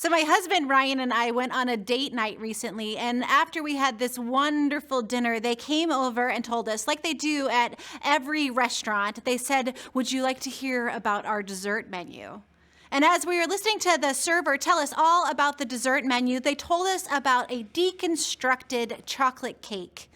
So my husband, Ryan, and I went on a date night recently, and after we had this wonderful dinner, they came over and told us, like they do at every restaurant, they said, "Would you like to hear about our dessert menu?" And as we were listening to the server tell us all about the dessert menu, they told us about a deconstructed chocolate cake.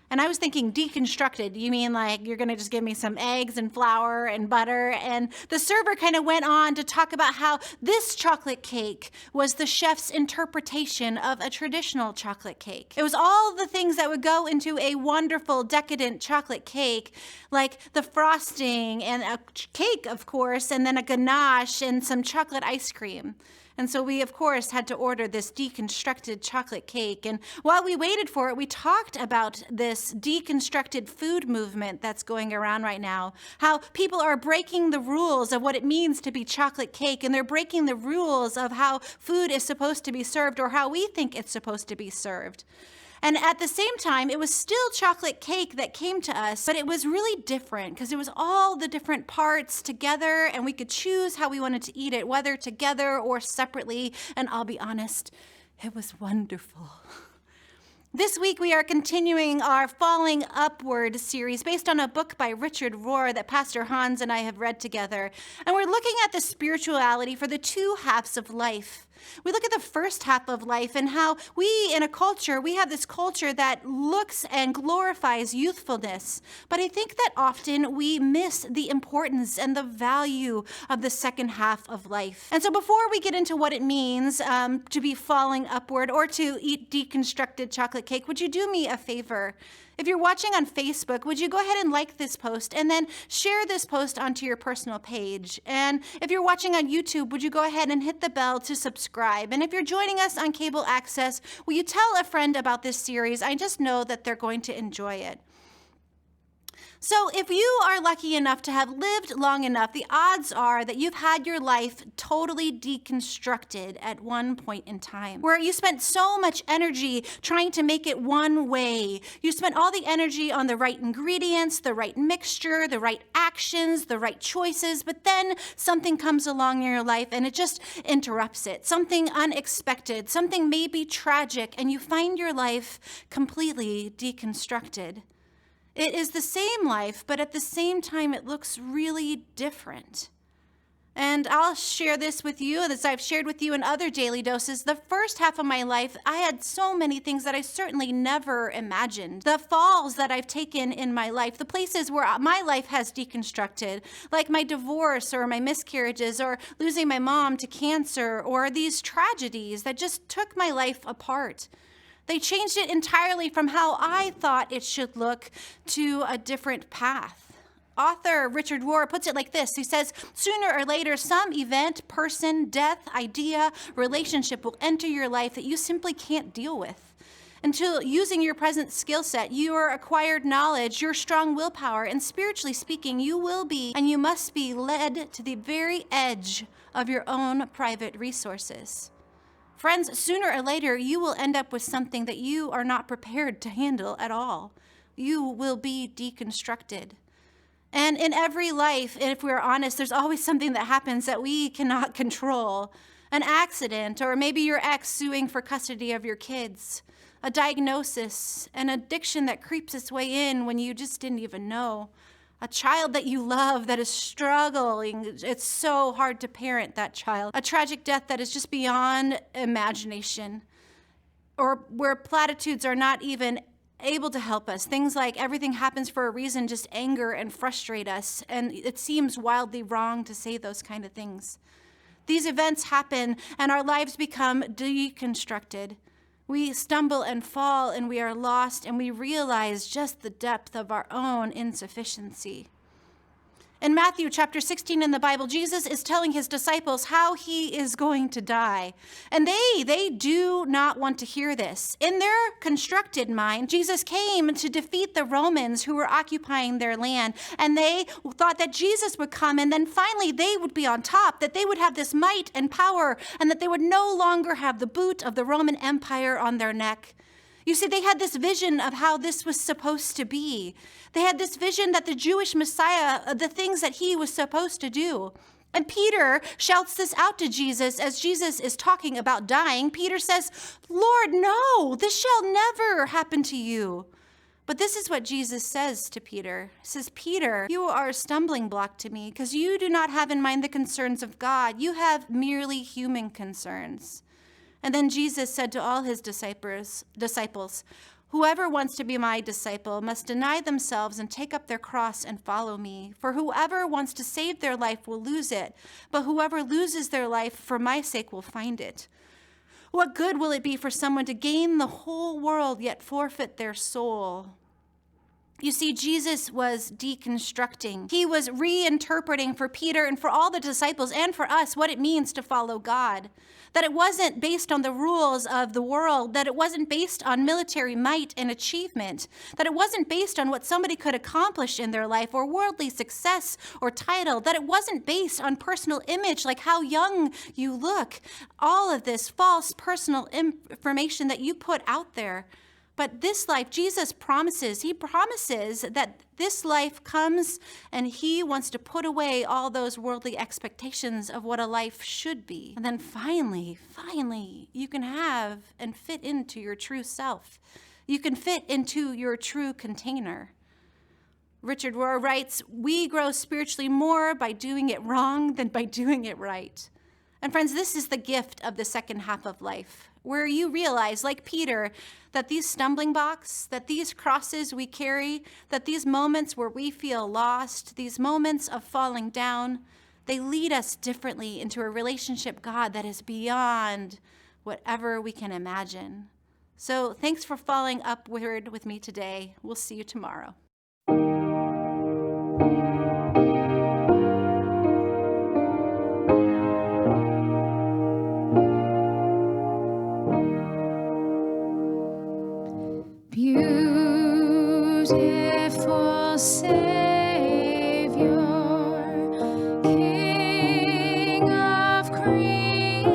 And I was thinking, deconstructed, you mean like you're going to just give me some eggs and flour and butter? And the server kind of went on to talk about how this chocolate cake was the chef's interpretation of a traditional chocolate cake. It was all the things that would go into a wonderful, decadent chocolate cake, like the frosting and a cake, of course, and then a ganache and some chocolate ice cream. And so we, of course, had to order this deconstructed chocolate cake. And while we waited for it, we talked about this deconstructed food movement that's going around right now. How people are breaking the rules of what it means to be chocolate cake. And they're breaking the rules of how food is supposed to be served or how we think it's supposed to be served. And at the same time, it was still chocolate cake that came to us, but it was really different because it was all the different parts together and we could choose how we wanted to eat it, whether together or separately. And I'll be honest, it was wonderful. This week, we are continuing our Falling Upward series based on a book by Richard Rohr that Pastor Hans and I have read together. And we're looking at the spirituality for the two halves of life. We look at the first half of life and how we have this culture that looks and glorifies youthfulness. But I think that often we miss the importance and the value of the second half of life. And so before we get into what it means to be falling upward or to eat deconstructed chocolate cake, would you do me a favor? If you're watching on Facebook, would you go ahead and like this post and then share this post onto your personal page? And if you're watching on YouTube, would you go ahead and hit the bell to subscribe? And if you're joining us on cable access, will you tell a friend about this series? I just know that they're going to enjoy it. So if you are lucky enough to have lived long enough, the odds are that you've had your life totally deconstructed at one point in time, where you spent so much energy trying to make it one way. You spent all the energy on the right ingredients, the right mixture, the right actions, the right choices, but then something comes along in your life and it just interrupts it. Something unexpected, something maybe tragic, and you find your life completely deconstructed. It is the same life, but at the same time, it looks really different. And I'll share this with you, as I've shared with you in other daily doses. The first half of my life, I had so many things that I certainly never imagined. The falls that I've taken in my life, the places where my life has deconstructed, like my divorce or my miscarriages or losing my mom to cancer or these tragedies that just took my life apart. They changed it entirely from how I thought it should look to a different path. Author Richard Rohr puts it like this. He says, sooner or later, some event, person, death, idea, relationship will enter your life that you simply can't deal with. Until using your present skill set, your acquired knowledge, your strong willpower, and spiritually speaking, you will be and you must be led to the very edge of your own private resources. Friends, sooner or later, you will end up with something that you are not prepared to handle at all. You will be deconstructed. And in every life, and if we're honest, there's always something that happens that we cannot control. An accident, or maybe your ex suing for custody of your kids. A diagnosis, an addiction that creeps its way in when you just didn't even know. A child that you love that is struggling. It's so hard to parent that child. A tragic death that is just beyond imagination. Or where platitudes are not even able to help us. Things like everything happens for a reason just anger and frustrate us. And it seems wildly wrong to say those kind of things. These events happen and our lives become deconstructed. We stumble and fall and we are lost and we realize just the depth of our own insufficiency. In Matthew chapter 16 in the Bible, Jesus is telling his disciples how he is going to die. And they do not want to hear this. In their constructed mind, Jesus came to defeat the Romans who were occupying their land. And they thought that Jesus would come and then finally they would be on top, that they would have this might and power, and that they would no longer have the boot of the Roman Empire on their neck. You see, they had this vision of how this was supposed to be. They had this vision that the Jewish Messiah, the things that he was supposed to do. And Peter shouts this out to Jesus as Jesus is talking about dying. Peter says, Lord, no, this shall never happen to you. But this is what Jesus says to Peter. He says, Peter, you are a stumbling block to me because you do not have in mind the concerns of God. You have merely human concerns. And then Jesus said to all his disciples, whoever wants to be my disciple must deny themselves and take up their cross and follow me. For whoever wants to save their life will lose it, but whoever loses their life for my sake will find it. What good will it be for someone to gain the whole world yet forfeit their soul? You see, Jesus was deconstructing. He was reinterpreting for Peter and for all the disciples and for us what it means to follow God. That it wasn't based on the rules of the world, that it wasn't based on military might and achievement, that it wasn't based on what somebody could accomplish in their life or worldly success or title, that it wasn't based on personal image like how young you look, all of this false personal information that you put out there. But this life, Jesus promises, he promises that this life comes and he wants to put away all those worldly expectations of what a life should be. And then finally, you can have and fit into your true self. You can fit into your true container. Richard Rohr writes, we grow spiritually more by doing it wrong than by doing it right. And friends, this is the gift of the second half of life, where you realize, like Peter, that these stumbling blocks, that these crosses we carry, that these moments where we feel lost, these moments of falling down, they lead us differently into a relationship, God, that is beyond whatever we can imagine. So thanks for following upward with me today. We'll see you tomorrow. Beautiful Savior, King of creation,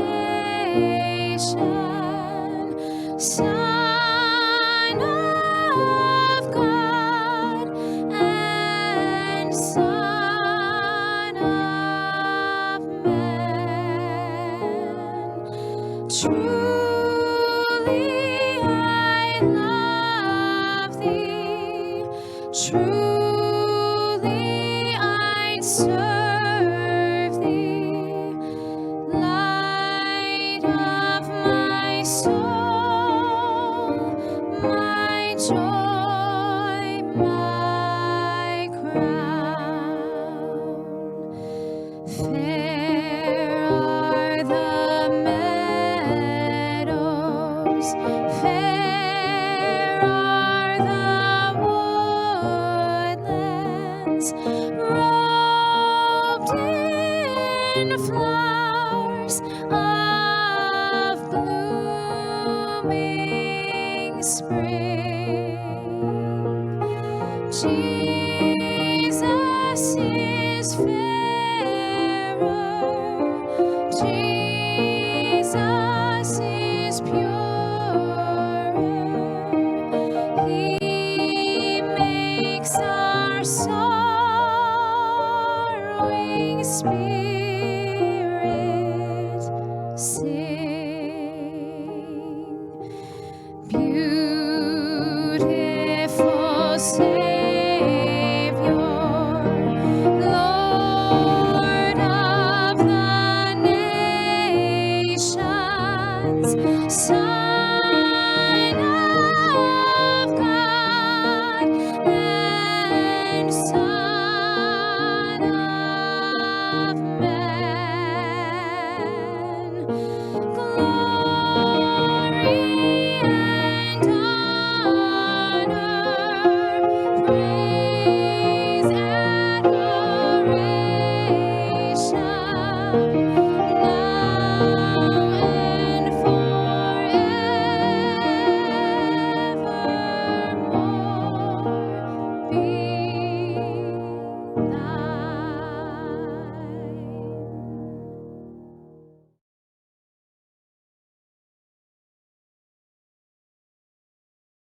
Son of God, and Son of Man. Truly I love thee. Truly I serve thee, light of my soul, my joy, my crown. Fair are the meadows, fair are the woodlands, robed in flowers of blooming spring. Jesus is fairer, Jesus is purer. He makes our sorrowing spirit